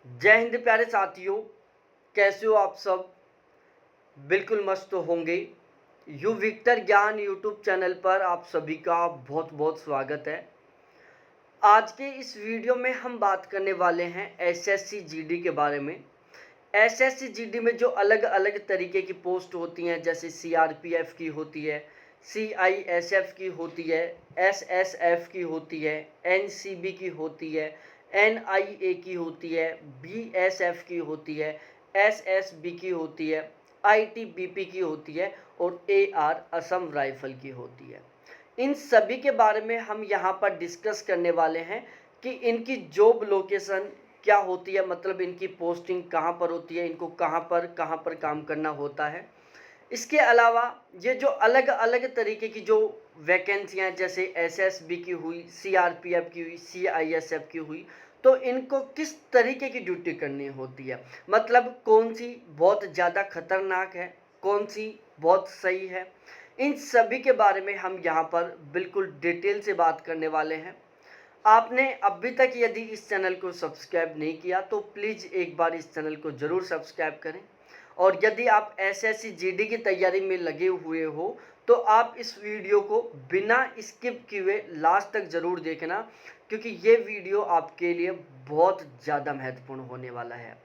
जय हिंद प्यारे साथियों, कैसे हो आप सब। बिल्कुल मस्त होंगे। यू विक्टर ज्ञान यूट्यूब चैनल पर आप सभी का बहुत बहुत स्वागत है। आज के इस वीडियो में हम बात करने वाले हैं एसएससी जीडी के बारे में। एसएससी जीडी में जो अलग अलग तरीके की पोस्ट होती हैं, जैसे सीआरपीएफ की होती है, सीआईएसएफ की होती है, एसएसएफ की होती है, एनसीबी की होती है, एनआईए की होती है, बीएसएफ की होती है, एसएसबी की होती है, आईटीबीपी की होती है और एआर असम राइफल की होती है। इन सभी के बारे में हम यहाँ पर डिस्कस करने वाले हैं कि इनकी जॉब लोकेशन क्या होती है, मतलब इनकी पोस्टिंग कहाँ पर होती है, इनको कहाँ पर काम करना होता है। इसके अलावा ये जो अलग अलग तरीके की जो वैकेंसियाँ, जैसे एसएसबी की हुई, सीआरपीएफ की हुई, सीआईएसएफ की हुई, तो इनको किस तरीके की ड्यूटी करनी होती है, मतलब कौन सी बहुत ज़्यादा खतरनाक है, कौन सी बहुत सही है, इन सभी के बारे में हम यहाँ पर बिल्कुल डिटेल से बात करने वाले हैं। आपने अभी तक यदि इस चैनल को सब्सक्राइब नहीं किया तो प्लीज़ एक बार इस चैनल को ज़रूर सब्सक्राइब करें। और यदि आप एसएससी जीडी की तैयारी में लगे हुए हो तो आप इस वीडियो को बिना स्किप किए लास्ट तक ज़रूर देखना, क्योंकि ये वीडियो आपके लिए बहुत ज़्यादा महत्वपूर्ण होने वाला है।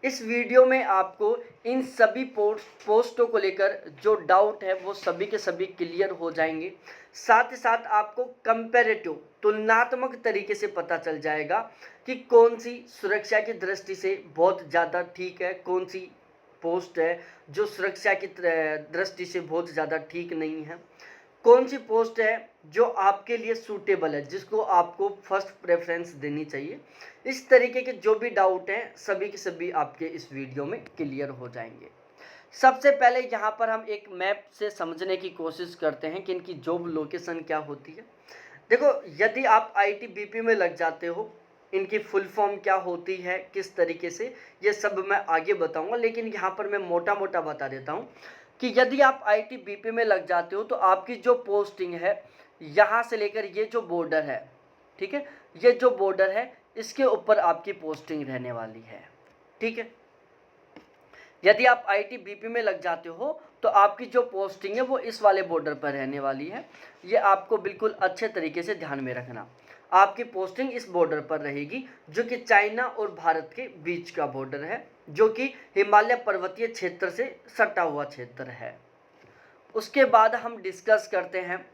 इस वीडियो में आपको इन सभी पोस्टों को लेकर जो डाउट है वो सभी के सभी क्लियर हो जाएंगे। साथ ही साथ आपको कंपैरेटिव तुलनात्मक तरीके से पता चल जाएगा कि कौन सी सुरक्षा की दृष्टि से बहुत ज़्यादा ठीक है, कौन सी पोस्ट है जो सुरक्षा की दृष्टि से बहुत ज़्यादा ठीक नहीं है, कौन सी पोस्ट है जो आपके लिए सूटेबल है, जिसको आपको फर्स्ट प्रेफरेंस देनी चाहिए। इस तरीके के जो भी डाउट हैं सभी के सभी आपके इस वीडियो में क्लियर हो जाएंगे। सबसे पहले यहाँ पर हम एक मैप से समझने की कोशिश करते हैं कि इनकी जॉब लोकेशन क्या होती है। देखो, यदि आप आईटीबीपी में लग जाते हो, इनकी फुल फॉर्म क्या होती है, किस तरीके से, ये सब मैं आगे बताऊंगा, लेकिन यहाँ पर मैं मोटा मोटा बता देता हूँ कि यदि आप आईटीबीपी में लग जाते हो तो आपकी जो पोस्टिंग है यहाँ से लेकर ये जो बॉर्डर है, ठीक है, ये जो बॉर्डर है इसके ऊपर आपकी पोस्टिंग रहने वाली है। ठीक है, यदि आप आईटीबीपी में लग जाते हो तो आपकी जो पोस्टिंग है वो इस वाले बॉर्डर पर रहने वाली है। ये आपको बिल्कुल अच्छे तरीके से ध्यान में रखना। आपकी पोस्टिंग इस बॉर्डर पर रहेगी जो कि चाइना और भारत के बीच का बॉर्डर है, जो कि हिमालय पर्वतीय क्षेत्र से सटा हुआ क्षेत्र है। उसके बाद हम डिस्कस करते हैं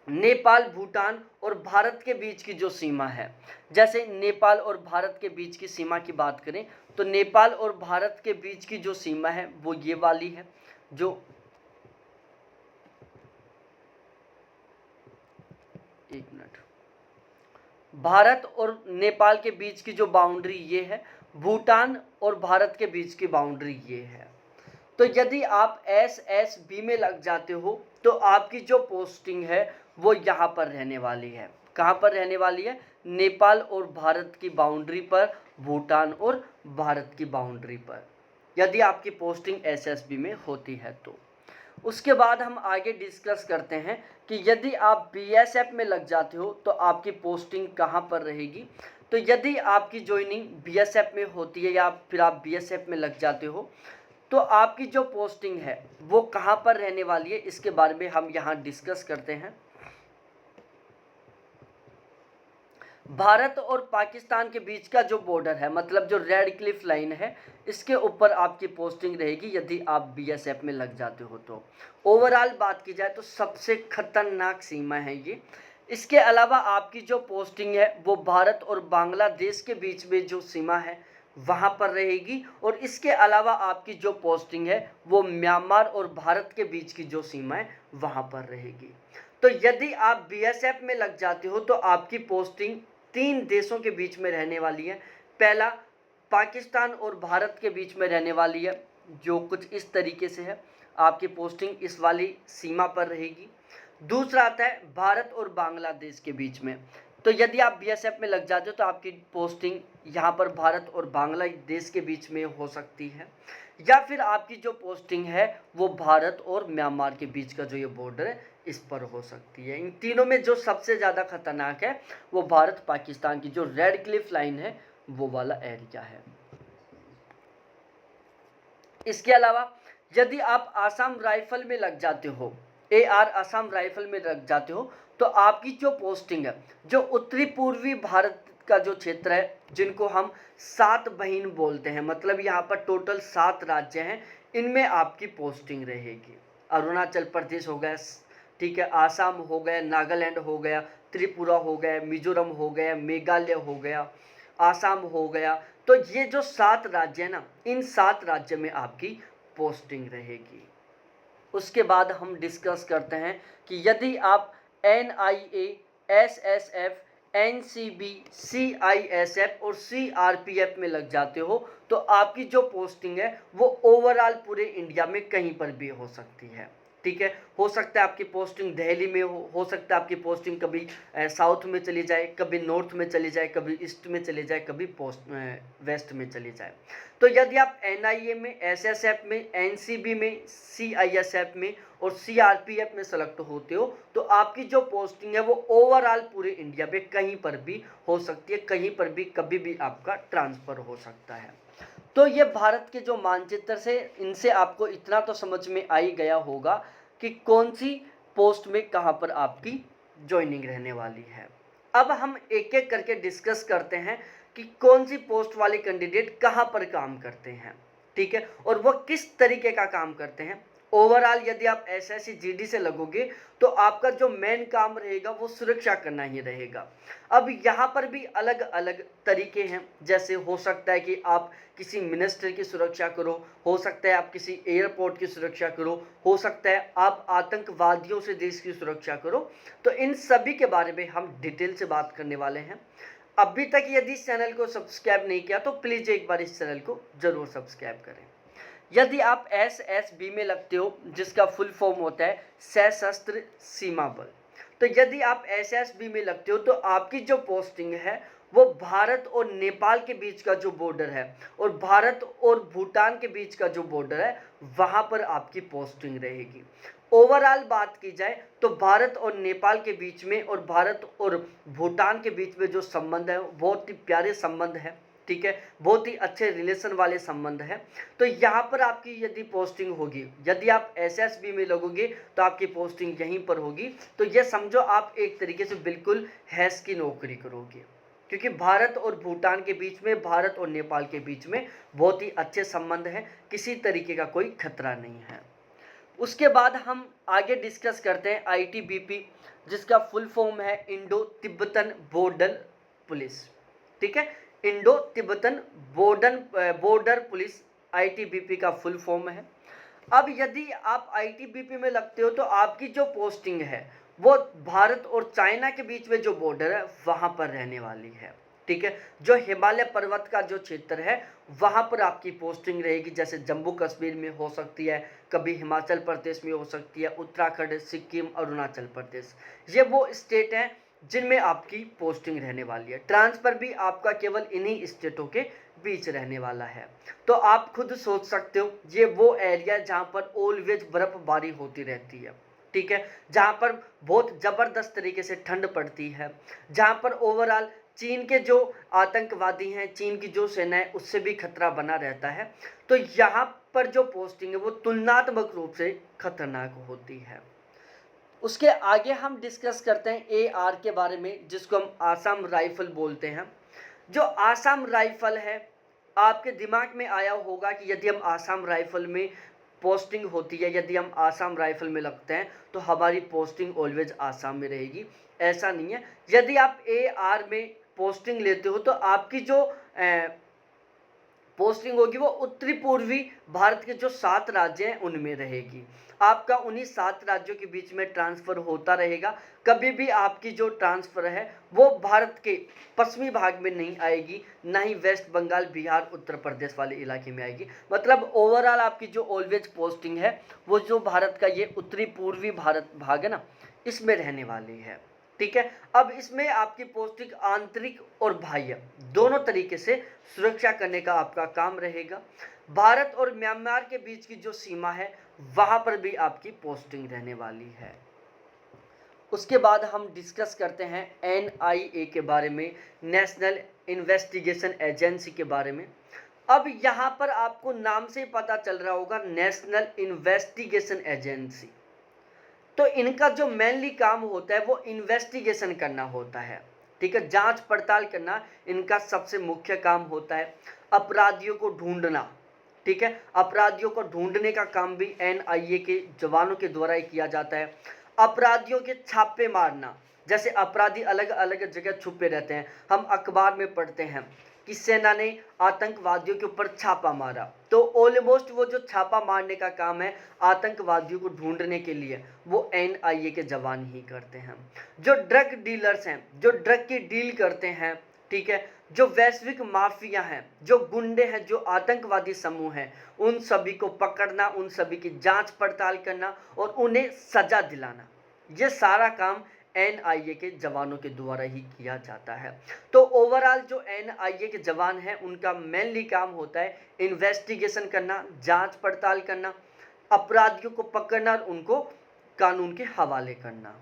नेपाल, भूटान और भारत के बीच की जो सीमा है। जैसे नेपाल और भारत के बीच की सीमा की बात करें तो नेपाल और भारत के बीच की जो सीमा है वो ये वाली है, जो एक मिनट, भारत और नेपाल के बीच की जो बाउंड्री ये है, भूटान और भारत के बीच की बाउंड्री ये है। तो यदि आप एसएसबी में लग जाते हो तो आपकी जो पोस्टिंग है वो यहाँ पर रहने वाली है। कहाँ पर रहने वाली है? नेपाल और भारत की बाउंड्री पर, भूटान और भारत की बाउंड्री पर, यदि आपकी पोस्टिंग एसएसबी में होती है तो। उसके बाद हम आगे डिस्कस करते हैं कि यदि आप बीएसएफ में लग जाते हो तो आपकी पोस्टिंग कहाँ पर रहेगी। तो यदि आपकी ज्वाइनिंग बीएसएफ में होती है या फिर आप बीएसएफ में लग जाते हो तो आपकी जो पोस्टिंग है वो कहाँ पर रहने वाली है, इसके बारे में हम यहाँ डिस्कस करते हैं। भारत और पाकिस्तान के बीच का जो बॉर्डर है, मतलब जो रेड क्लिफ लाइन है, इसके ऊपर आपकी पोस्टिंग रहेगी यदि आप बीएसएफ में लग जाते हो तो। ओवरऑल बात की जाए तो सबसे खतरनाक सीमा है ये। इसके अलावा आपकी जो पोस्टिंग है वो भारत और बांग्लादेश के बीच में जो सीमा है वहाँ पर रहेगी, और इसके अलावा आपकी जो पोस्टिंग है वो म्यांमार और भारत के बीच की जो सीमा है वहाँ पर रहेगी। तो यदि आप बीएसएफ में लग जाते हो तो आपकी पोस्टिंग 3 देशों के बीच में रहने वाली है। पहला, पाकिस्तान और भारत के बीच में रहने वाली है, जो कुछ इस तरीके से है, आपकी पोस्टिंग इस वाली सीमा पर रहेगी। दूसरा आता है भारत और बांग्लादेश के बीच में। तो यदि आप बीएसएफ में लग जाते हो तो आपकी पोस्टिंग यहाँ पर भारत और बांग्लादेश के बीच में हो सकती है, या फिर आपकी जो पोस्टिंग है वो भारत और म्यांमार के बीच का जो ये बॉर्डर है इस पर हो सकती है। इन तीनों में जो सबसे ज़्यादा खतरनाक है वो भारत पाकिस्तान की जो रेड क्लिफ लाइन है वो वाला एरिया है। इसके अलावा यदि आप आसाम राइफल में लग जाते हो, AR आसाम राइफल में लग जाते हो, तो आपकी जो पोस्टिंग है, जो उत्तरी पूर्वी भारत का जो क्षेत्र है, जिनको हम 7 बहिन बोलते हैं, मतलब यहाँ पर टोटल 7 राज्य हैं, इनमें आपकी पोस्टिंग रहेगी। अरुणाचल प्रदेश हो गया, ठीक है, आसाम हो गया, नागालैंड हो गया, त्रिपुरा हो गया, मिजोरम हो गया, मेघालय हो गया, आसाम हो गया। तो ये जो 7 राज्य हैं ना, इन 7 राज्य में आपकी पोस्टिंग रहेगी। उसके बाद हम डिस्कस करते हैं कि यदि आप NIA, SSF, NCB, CISF और CRPF में लग जाते हो तो आपकी जो पोस्टिंग है वो ओवरऑल पूरे इंडिया में कहीं पर भी हो सकती है, ठीक है। हो सकता है आपकी पोस्टिंग दिल्ली में हो सकता है आपकी पोस्टिंग कभी साउथ में चली जाए, कभी नॉर्थ में चली जाए, कभी ईस्ट में चली जाए, कभी वेस्ट में चली जाए। तो यदि आप NIA में, SSF में, NCB में, CISF में और CRPF में सेलेक्ट होते हो तो आपकी जो पोस्टिंग है वो ओवरऑल पूरे इंडिया में कहीं पर भी हो सकती है, कहीं पर भी कभी भी आपका ट्रांसफ़र हो सकता है। तो ये भारत के जो मानचित्र से, इनसे आपको इतना तो समझ में आ ही गया होगा कि कौन सी पोस्ट में कहाँ पर आपकी ज्वाइनिंग रहने वाली है। अब हम एक एक करके डिस्कस करते हैं कि कौन सी पोस्ट वाले कैंडिडेट कहाँ पर काम करते हैं, ठीक है, और वो किस तरीके का काम करते हैं। ओवरऑल यदि आप SSC GD से लगोगे तो आपका जो मेन काम रहेगा वो सुरक्षा करना ही रहेगा। अब यहाँ पर भी अलग अलग तरीके हैं, जैसे हो सकता है कि आप किसी मिनिस्टर की सुरक्षा करो, हो सकता है आप किसी एयरपोर्ट की सुरक्षा करो, हो सकता है आप आतंकवादियों से देश की सुरक्षा करो। तो इन सभी के बारे में हम डिटेल से बात करने वाले हैं। अभी तक यदि इस चैनल को सब्सक्राइब नहीं किया तो प्लीज़ एक बार इस चैनल को ज़रूर सब्सक्राइब करें। यदि आप SSB में लगते हो, जिसका फुल फॉर्म होता है सशस्त्र सीमा बल, तो यदि आप SSB में लगते हो तो आपकी जो पोस्टिंग है वो भारत और नेपाल के बीच का जो बॉर्डर है और भारत और भूटान के बीच का जो बॉर्डर है वहाँ पर आपकी पोस्टिंग रहेगी। ओवरऑल बात की जाए तो भारत और नेपाल के बीच में और भारत और भूटान के बीच में जो संबंध है बहुत ही प्यारे संबंध है, ठीक है, बहुत ही अच्छे रिलेशन वाले संबंध है। तो यहाँ पर आपकी यदि पोस्टिंग होगी, यदि आप SSB में लगोगे तो आपकी पोस्टिंग यहीं पर होगी। तो ये समझो आप एक तरीके से बिल्कुल हैश की नौकरी करोगे, क्योंकि भारत और भूटान के बीच में, भारत और नेपाल के बीच में बहुत ही अच्छे संबंध हैं, किसी तरीके का कोई खतरा नहीं है। उसके बाद हम आगे डिस्कस करते हैं ITBP, जिसका फुल फॉर्म है इंडो तिब्बतन बॉर्डर पुलिस, ठीक है, Indo Tibetan border police ITBP का फुल फॉर्म है। अब यदि आप ITBP में लगते हो तो आपकी जो पोस्टिंग है वो भारत और चाइना के बीच में जो बॉर्डर है वहाँ पर रहने वाली है, ठीक है। जो हिमालय पर्वत का जो क्षेत्र है वहाँ पर आपकी पोस्टिंग रहेगी, जैसे जम्मू कश्मीर में हो सकती है, कभी हिमाचल प्रदेश में हो सकती है, उत्तराखंड, सिक्किम, अरुणाचल प्रदेश, ये वो स्टेट हैं जिनमें आपकी पोस्टिंग रहने वाली है। ट्रांसफ़र भी आपका केवल इन्हीं स्टेटों के बीच रहने वाला है। तो आप खुद सोच सकते हो ये वो एरिया है जहाँ पर ऑलवेज बर्फबारी होती रहती है, ठीक है, जहाँ पर बहुत ज़बरदस्त तरीके से ठंड पड़ती है, जहाँ पर ओवरऑल चीन के जो आतंकवादी हैं, चीन की जो सेना है उससे भी खतरा बना रहता है। तो यहाँ पर जो पोस्टिंग है वो तुलनात्मक रूप से खतरनाक होती है। उसके आगे हम डिस्कस करते हैं AR के बारे में, जिसको हम आसाम राइफल बोलते हैं। जो आसाम राइफल है, आपके दिमाग में आया होगा कि यदि हम आसाम राइफल में पोस्टिंग होती है, यदि हम आसाम राइफल में लगते हैं तो हमारी पोस्टिंग ऑलवेज आसाम में रहेगी। ऐसा नहीं है। यदि आप AR में पोस्टिंग लेते हो तो आपकी जो पोस्टिंग होगी वो उत्तरी पूर्वी भारत के जो 7 राज्य हैं उनमें रहेगी। आपका उन्हीं 7 राज्यों के बीच में ट्रांसफ़र होता रहेगा। कभी भी आपकी जो ट्रांसफ़र है वो भारत के पश्चिमी भाग में नहीं आएगी, ना ही वेस्ट बंगाल, बिहार, उत्तर प्रदेश वाले इलाके में आएगी। मतलब ओवरऑल आपकी जो ऑलवेज पोस्टिंग है वो जो भारत का ये उत्तरी पूर्वी भारत भाग है ना, इसमें रहने वाली है। ठीक है। अब इसमें आपकी पोस्टिंग आंतरिक और बाह्य दोनों तरीके से सुरक्षा करने का आपका काम रहेगा। भारत और म्यांमार के बीच की जो सीमा है वहां पर भी आपकी पोस्टिंग रहने वाली है। उसके बाद हम डिस्कस करते हैं NIA के बारे में, नेशनल इन्वेस्टिगेशन एजेंसी के बारे में। अब यहाँ पर आपको नाम से पता चल रहा होगा, नेशनल इन्वेस्टिगेशन एजेंसी। तो इनका जो मेनली काम होता है वो इन्वेस्टिगेशन करना होता है, ठीक है, जांच पड़ताल करना इनका सबसे मुख्य काम होता है। अपराधियों को ढूंढना, ठीक है, अपराधियों को ढूंढने का काम भी NIA के जवानों के द्वारा ही किया जाता है। अपराधियों के छापे मारना, जैसे अपराधी अलग अलग जगह छुपे रहते हैं, हम अखबार में पढ़ते हैं कि सेना ने आतंकवादियों के ऊपर छापा मारा, तो ऑलमोस्ट वो जो छापा मारने का काम है आतंकवादियों को ढूंढने के लिए वो NIA के जवान ही करते हैं। जो ड्रग डीलर्स हैं, जो ड्रग की डील करते हैं, ठीक है, जो वैश्विक माफिया हैं, जो गुंडे हैं, जो आतंकवादी समूह हैं, उन सभी को पकड़ना, उन सभी की जांच पड़ताल करना और उन्हें सजा दिलाना, ये सारा काम NIA के जवानों के द्वारा ही किया जाता है। तो ओवरऑल जो NIA के जवान हैं उनका मेनली काम होता है इन्वेस्टिगेशन करना, जांच पड़ताल करना, अपराधियों को पकड़ना और उनको कानून के हवाले करना।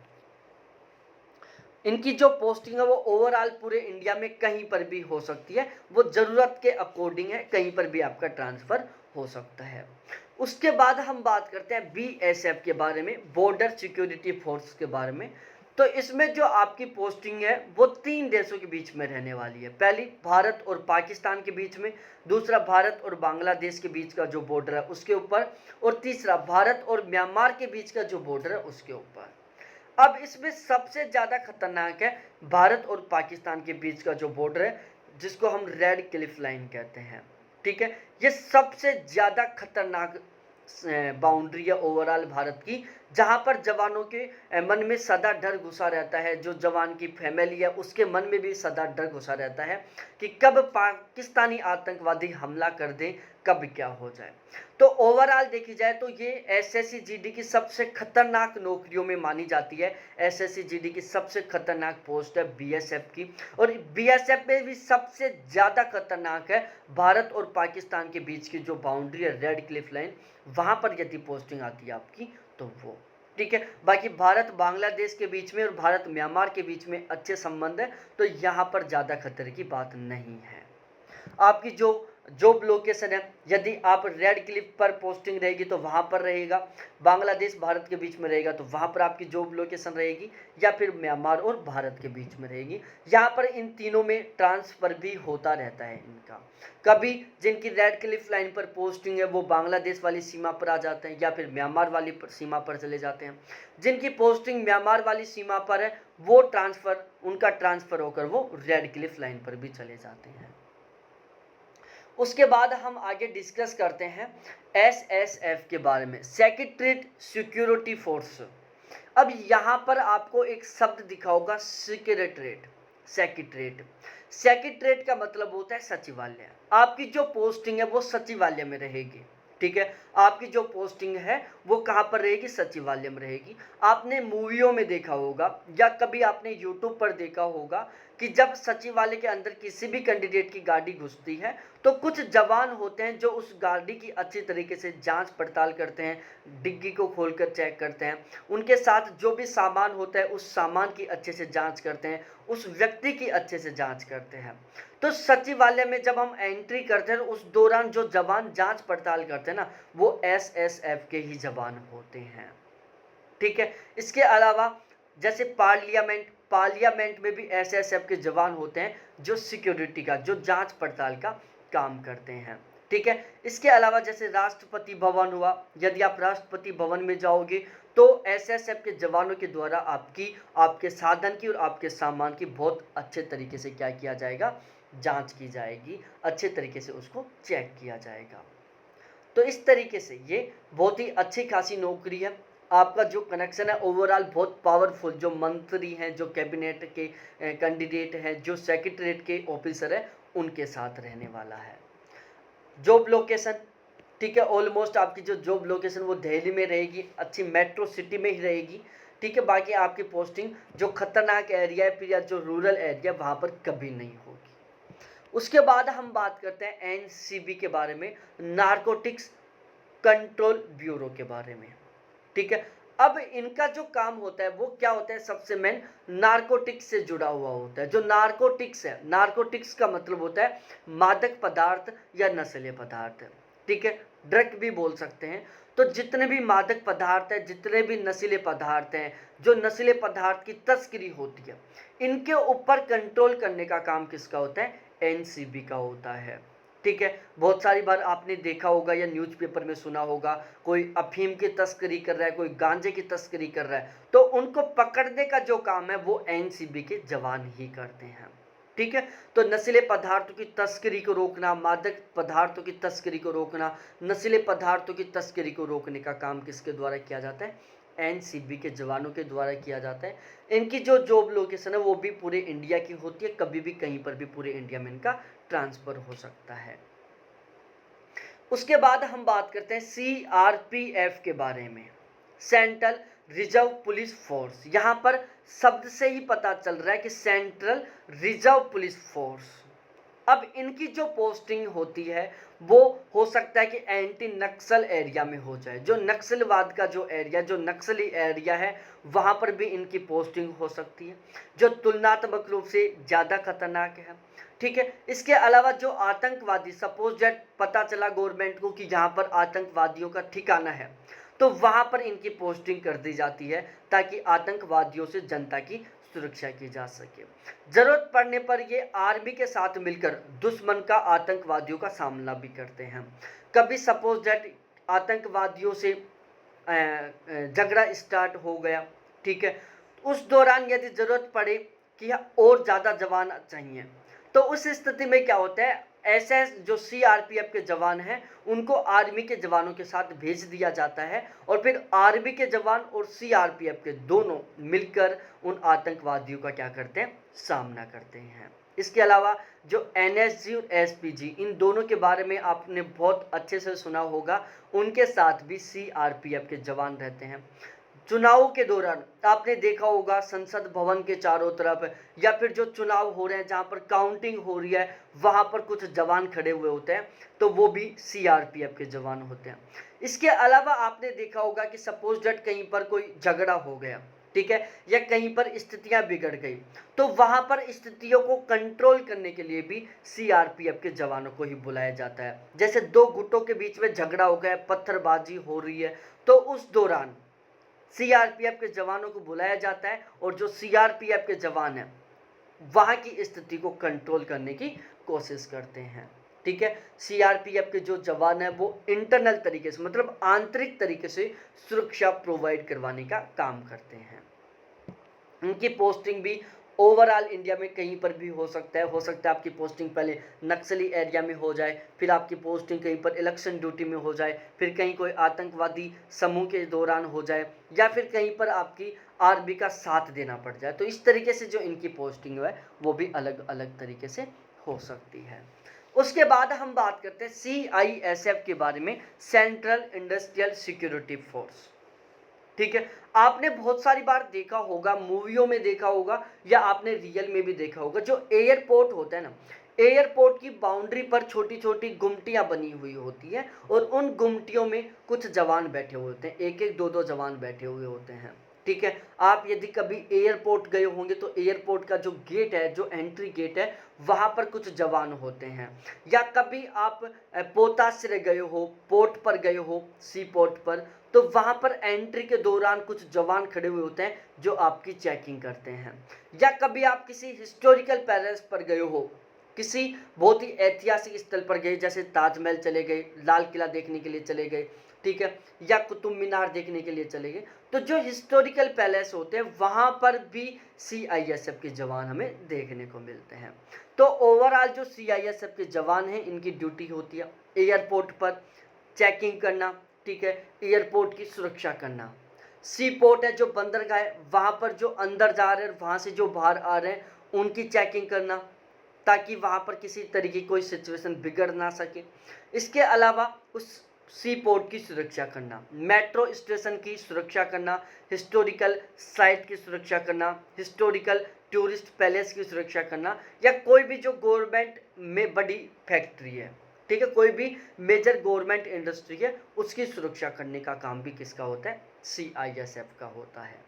इनकी जो पोस्टिंग है वो ओवरऑल पूरे इंडिया में कहीं पर भी हो सकती है, वो ज़रूरत के अकॉर्डिंग है, कहीं पर भी आपका ट्रांसफ़र हो सकता है। उसके बाद हम बात करते हैं BSF के बारे में, बॉर्डर सिक्योरिटी फोर्स के बारे में। तो इसमें जो आपकी पोस्टिंग है वो 3 देशों के बीच में रहने वाली है। पहली भारत और पाकिस्तान के बीच में, दूसरा भारत और बांग्लादेश के बीच का जो बॉर्डर है उसके ऊपर, और तीसरा भारत और म्यांमार के बीच का जो बॉर्डर है उसके ऊपर। अब इसमें सबसे ज़्यादा खतरनाक है भारत और पाकिस्तान के बीच का जो बॉर्डर है, जिसको हम रेड क्लिफ लाइन कहते हैं, ठीक है। ये सबसे ज़्यादा खतरनाक बाउंड्री है ओवरऑल भारत की, जहां पर जवानों के मन में सदा डर घुसा रहता है, जो जवान की फैमिली है उसके मन में भी सदा डर घुसा रहता है कि कब पाकिस्तानी आतंकवादी हमला कर दें, कब क्या हो जाए। तो ओवरऑल देखी जाए तो ये SSC GD की सबसे खतरनाक नौकरियों में मानी जाती है। SSC GD की सबसे खतरनाक पोस्ट है BSF की, और BSF में भी सबसे ज़्यादा खतरनाक है भारत और पाकिस्तान के बीच की जो बाउंड्री है रेड क्लिफ लाइन, वहाँ पर यदि पोस्टिंग आती है आपकी तो वो, ठीक है। बाकी भारत बांग्लादेश के बीच में और भारत म्यांमार के बीच में अच्छे संबंध है, तो यहाँ पर ज़्यादा खतरे की बात नहीं है। आपकी जो जॉब लोकेशन है, यदि आप रेड क्लिफ पर पोस्टिंग रहेगी तो वहाँ पर रहेगा, बांग्लादेश भारत के बीच में रहेगा तो वहाँ पर आपकी जॉब लोकेशन रहेगी, या फिर म्यांमार और भारत के बीच में रहेगी। यहाँ पर इन तीनों में ट्रांसफ़र भी होता रहता है इनका। कभी जिनकी रेड क्लिफ लाइन पर पोस्टिंग है वो बांग्लादेश वाली सीमा पर आ जाते हैं या फिर म्यांमार वाली सीमा पर चले जाते हैं। जिनकी पोस्टिंग म्यांमार वाली सीमा पर है वो उनका ट्रांसफ़र होकर वो रेड क्लिफ लाइन पर भी चले जाते हैं। उसके बाद हम आगे डिस्कस करते हैं SSF के बारे में, सेक्रेटरीट सिक्योरिटी फोर्स। अब यहाँ पर आपको एक शब्द दिखा होगा सेक्रेटरीट। सेक्रेटरीट का मतलब होता है सचिवालय। आपकी जो पोस्टिंग है वो सचिवालय में रहेगी, ठीक है। आपकी जो पोस्टिंग है वो कहाँ पर रहेगी, सचिवालय में रहेगी। आपने मूवियों में देखा होगा या कभी आपने यूट्यूब पर देखा होगा कि जब सचिवालय के अंदर किसी भी कैंडिडेट की गाड़ी घुसती है तो कुछ जवान होते हैं जो उस गाड़ी की अच्छी तरीके से जांच पड़ताल करते हैं, डिग्गी को खोलकर चेक करते हैं, उनके साथ जो भी सामान होता है उस सामान की अच्छे से जांच करते हैं, उस व्यक्ति की अच्छे से जांच करते हैं। तो सचिवालय में जब हम एंट्री करते हैं उस दौरान जो जवान जांच पड़ताल करते हैं ना, वो SSF के ही जवान होते हैं, ठीक है। इसके अलावा जैसे पार्लियामेंट में भी SSF के जवान होते हैं जो सिक्योरिटी का, जो जांच पड़ताल का काम करते हैं, ठीक है। इसके अलावा जैसे राष्ट्रपति भवन हुआ, यदि आप राष्ट्रपति भवन में जाओगे तो SSF के जवानों के द्वारा आपके साधन की और आपके सामान की बहुत अच्छे तरीके से क्या किया जाएगा, जांच की जाएगी, अच्छे तरीके से उसको चेक किया जाएगा। तो इस तरीके से ये बहुत ही अच्छी खासी नौकरी है। आपका जो कनेक्शन है ओवरऑल बहुत पावरफुल, जो मंत्री हैं, जो कैबिनेट के कैंडिडेट हैं, जो सेक्रेटरीट के ऑफिसर हैं, उनके साथ रहने वाला है। जॉब लोकेशन, ठीक है, ऑलमोस्ट आपकी जो जॉब लोकेशन वो दिल्ली में रहेगी, अच्छी मेट्रो सिटी में ही रहेगी, ठीक है, बाकी आपकी पोस्टिंग जो खतरनाक एरिया है फिर या जो रूरल एरिया वहाँ पर कभी नहीं होगी। उसके बाद हम बात करते हैं एनसीबी के बारे में, नारकोटिक्स कंट्रोल ब्यूरो के बारे में। ठीक है, अब इनका जो काम होता है वो क्या होता है, सबसे मेन नारकोटिक्स से जुड़ा हुआ होता है। जो नारकोटिक्स है, नारकोटिक्स का मतलब होता है मादक पदार्थ या नशीले पदार्थ, ठीक है, ड्रग भी बोल सकते हैं। तो जितने भी मादक पदार्थ है, जितने भी नशीले पदार्थ हैं, जो नशीले पदार्थ की तस्करी होती है, इनके ऊपर कंट्रोल करने का काम किसका होता है, एनसीबी का होता है। ठीक है, बहुत सारी बार आपने देखा होगा या न्यूज़पेपर में सुना होगा, कोई अफीम की तस्करी कर रहा है, कोई गांजे की तस्करी कर रहा है, तो उनको पकड़ने का जो काम है वो एनसीबी के जवान ही करते हैं। ठीक है, तो नशीले पदार्थों की तस्करी को रोकना, मादक पदार्थों की तस्करी को रोकना, नशीले पदार्थों की तस्करी को रोकने का काम किसके द्वारा किया जाता है, एनसीबी के जवानों के द्वारा किया जाता है। इनकी जो जॉब लोकेशन है वो भी पूरे इंडिया की होती है, कभी भी कहीं पर भी पूरे इंडिया में इनका ट्रांसफर हो सकता है। उसके बाद हम बात करते हैं सीआरपीएफ के बारे में, सेंट्रल रिजर्व पुलिस फोर्स। यहाँ पर शब्द से ही पता चल रहा है कि सेंट्रल रिजर्व पुलिस फोर्स। अब इनकी जो पोस्टिंग होती है वो हो सकता है कि एंटी नक्सल एरिया में हो जाए, जो नक्सलवाद का जो एरिया, जो नक्सली एरिया है वहाँ पर भी इनकी पोस्टिंग हो सकती है, जो तुलनात्मक रूप से ज़्यादा खतरनाक है। ठीक है, इसके अलावा जो आतंकवादी, सपोज दैट पता चला गवर्नमेंट को कि यहाँ पर आतंकवादियों का ठिकाना है, तो वहाँ पर इनकी पोस्टिंग कर दी जाती है ताकि आतंकवादियों से जनता की सुरक्षा की जा सके। जरूरत पड़ने पर ये आर्मी के साथ मिलकर दुश्मन का, आतंकवादियों का सामना भी करते हैं। कभी सपोज दैट आतंकवादियों से झगड़ा स्टार्ट हो गया, ठीक है, उस दौरान यदि ज़रूरत पड़े कि और ज़्यादा जवान चाहिए, तो उस स्थिति में क्या होता है, ऐसे जो सीआरपीएफ के जवान हैं उनको आर्मी के जवानों के साथ भेज दिया जाता है और फिर आर्मी के जवान और सीआरपीएफ के दोनों मिलकर उन आतंकवादियों का क्या करते हैं, सामना करते हैं। इसके अलावा जो एनएसजी और एसपीजी, इन दोनों के बारे में आपने बहुत अच्छे से सुना होगा, उनके साथ भी सीआरपीएफ के जवान रहते हैं। चुनाव के दौरान आपने देखा होगा संसद भवन के चारों तरफ या फिर जो चुनाव हो रहे हैं जहां पर काउंटिंग हो रही है वहां पर कुछ जवान खड़े हुए होते हैं, तो वो भी सीआरपीएफ के जवान होते हैं। इसके अलावा आपने देखा होगा कि सपोज दैट कहीं पर कोई झगड़ा हो गया, ठीक है, या कहीं पर स्थितियां बिगड़ गई, तो वहां पर स्थितियों को कंट्रोल करने के लिए भी सीआरपीएफ के जवानों को ही बुलाया जाता है। जैसे दो गुटों के बीच में झगड़ा हो गया, पत्थरबाजी हो रही है, तो उस दौरान सीआरपीएफ के जवानों को बुलाया जाता है और जो सीआरपीएफ के जवान हैं वहां की स्थिति को कंट्रोल करने की कोशिश करते हैं। ठीक है, सीआरपीएफ के जो जवान हैं वो इंटरनल तरीके से, मतलब आंतरिक तरीके से सुरक्षा प्रोवाइड करवाने का काम करते हैं। उनकी पोस्टिंग भी ओवरऑल इंडिया में कहीं पर भी हो सकता है आपकी पोस्टिंग पहले नक्सली एरिया में हो जाए, फिर आपकी पोस्टिंग कहीं पर इलेक्शन ड्यूटी में हो जाए, फिर कहीं कोई आतंकवादी समूह के दौरान हो जाए, या फिर कहीं पर आपकी आर्मी का साथ देना पड़ जाए। तो इस तरीके से जो इनकी पोस्टिंग है वो भी अलग अलग तरीके से हो सकती है। उसके बाद हम बात करते हैं CISF के बारे में, सेंट्रल इंडस्ट्रियल सिक्योरिटी फोर्स। ठीक है, आपने बहुत सारी बार देखा होगा, मूवियों में देखा होगा या आपने रियल में भी देखा होगा, जो एयरपोर्ट होता है ना, एयरपोर्ट की बाउंड्री पर छोटी छोटी गुमटियां बनी हुई होती है और उन गुमटियों में कुछ जवान बैठे हुए होते हैं, एक एक दो दो जवान बैठे हुए होते हैं। ठीक है, आप यदि कभी एयरपोर्ट गए होंगे तो एयरपोर्ट का जो गेट है, जो एंट्री गेट है, वहाँ पर कुछ जवान होते हैं। या कभी आप पोताश्रय गए हो, पोर्ट पर गए हो, सी पोर्ट पर, तो वहाँ पर एंट्री के दौरान कुछ जवान खड़े हुए होते हैं जो आपकी चेकिंग करते हैं। या कभी आप किसी हिस्टोरिकल पैलेस पर गए हो, किसी बहुत ही ऐतिहासिक स्थल पर गए, जैसे ताजमहल चले गए, लाल किला देखने के लिए चले गए, ठीक है, या कुतुब मीनार देखने के लिए चले गए, तो जो हिस्टोरिकल पैलेस होते हैं वहाँ पर भी CISF के जवान हमें देखने को मिलते हैं। तो ओवरऑल जो CISF के जवान हैं इनकी ड्यूटी होती है एयरपोर्ट पर चेकिंग करना, ठीक है, एयरपोर्ट की सुरक्षा करना। सी पोर्ट है जो बंदरगाह है, वहाँ पर जो अंदर जा रहे हैं, वहाँ से जो बाहर आ रहे हैं उनकी चेकिंग करना, ताकि वहाँ पर किसी तरीके की कोई सिचुएशन बिगड़ ना सके। इसके अलावा उस सी पोर्ट की सुरक्षा करना, मेट्रो स्टेशन की सुरक्षा करना, हिस्टोरिकल साइट की सुरक्षा करना, हिस्टोरिकल टूरिस्ट पैलेस की सुरक्षा करना, या कोई भी जो गवर्नमेंट में बड़ी फैक्ट्री है, ठीक है, कोई भी मेजर गवर्नमेंट इंडस्ट्री है, उसकी सुरक्षा करने का काम भी किसका होता है? CISF का होता है।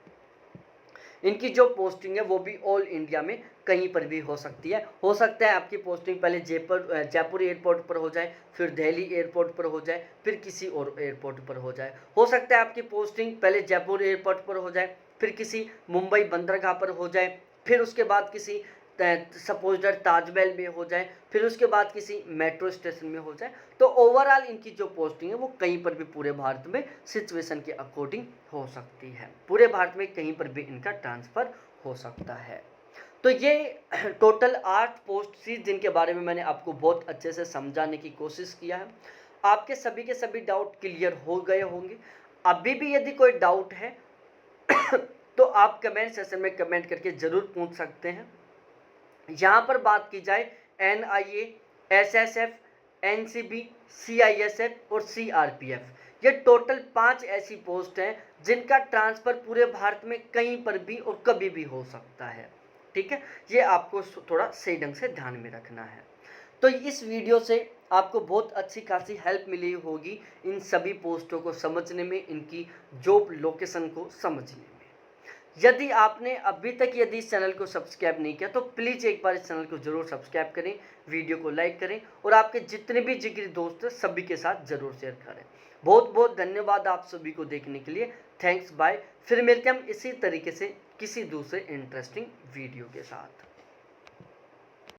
इनकी जो पोस्टिंग है वो भी ऑल इंडिया में कहीं पर भी हो सकती है। हो सकता है आपकी पोस्टिंग पहले जयपुर एयरपोर्ट पर हो जाए, फिर दिल्ली एयरपोर्ट पर हो जाए, फिर किसी और एयरपोर्ट पर हो जाए। हो सकता है आपकी पोस्टिंग पहले जयपुर एयरपोर्ट पर हो जाए, फिर किसी मुंबई बंदरगाह पर हो जाए, फिर उसके बाद किसी सपोज दैट ताजमहल में हो जाए, फिर उसके बाद किसी मेट्रो स्टेशन में हो जाए। तो ओवरऑल इनकी जो पोस्टिंग है वो कहीं पर भी पूरे भारत में सिचुएशन के अकॉर्डिंग हो सकती है। पूरे भारत में कहीं पर भी इनका ट्रांसफ़र हो सकता है। तो ये टोटल 8 पोस्ट थी जिनके बारे में मैंने आपको बहुत अच्छे से समझाने की कोशिश किया है। आपके सभी के सभी डाउट क्लियर हो गए होंगे। अभी भी यदि कोई डाउट है तो आप कमेंट सेक्शन में कमेंट करके ज़रूर पूछ सकते हैं। यहाँ पर बात की जाए NIA, SSF, NCB, CISF और CRPF, ये टोटल 5 ऐसी पोस्ट हैं जिनका ट्रांसफ़र पूरे भारत में कहीं पर भी और कभी भी हो सकता है। ठीक है, ये आपको थोड़ा सही ढंग से ध्यान में रखना है। तो इस वीडियो से आपको बहुत अच्छी खासी हेल्प मिली होगी इन सभी पोस्टों को समझने में, इनकी जॉब लोकेशन को समझने में। यदि आपने अभी तक यदि इस चैनल को सब्सक्राइब नहीं किया तो प्लीज़ एक बार इस चैनल को ज़रूर सब्सक्राइब करें, वीडियो को लाइक करें और आपके जितने भी जिगरी दोस्त हैं सभी के साथ ज़रूर शेयर करें। बहुत बहुत धन्यवाद आप सभी को देखने के लिए। Thanks, bye. फिर मिलते हैं हम इसी तरीके से किसी दूसरे इंटरेस्टिंग वीडियो के साथ।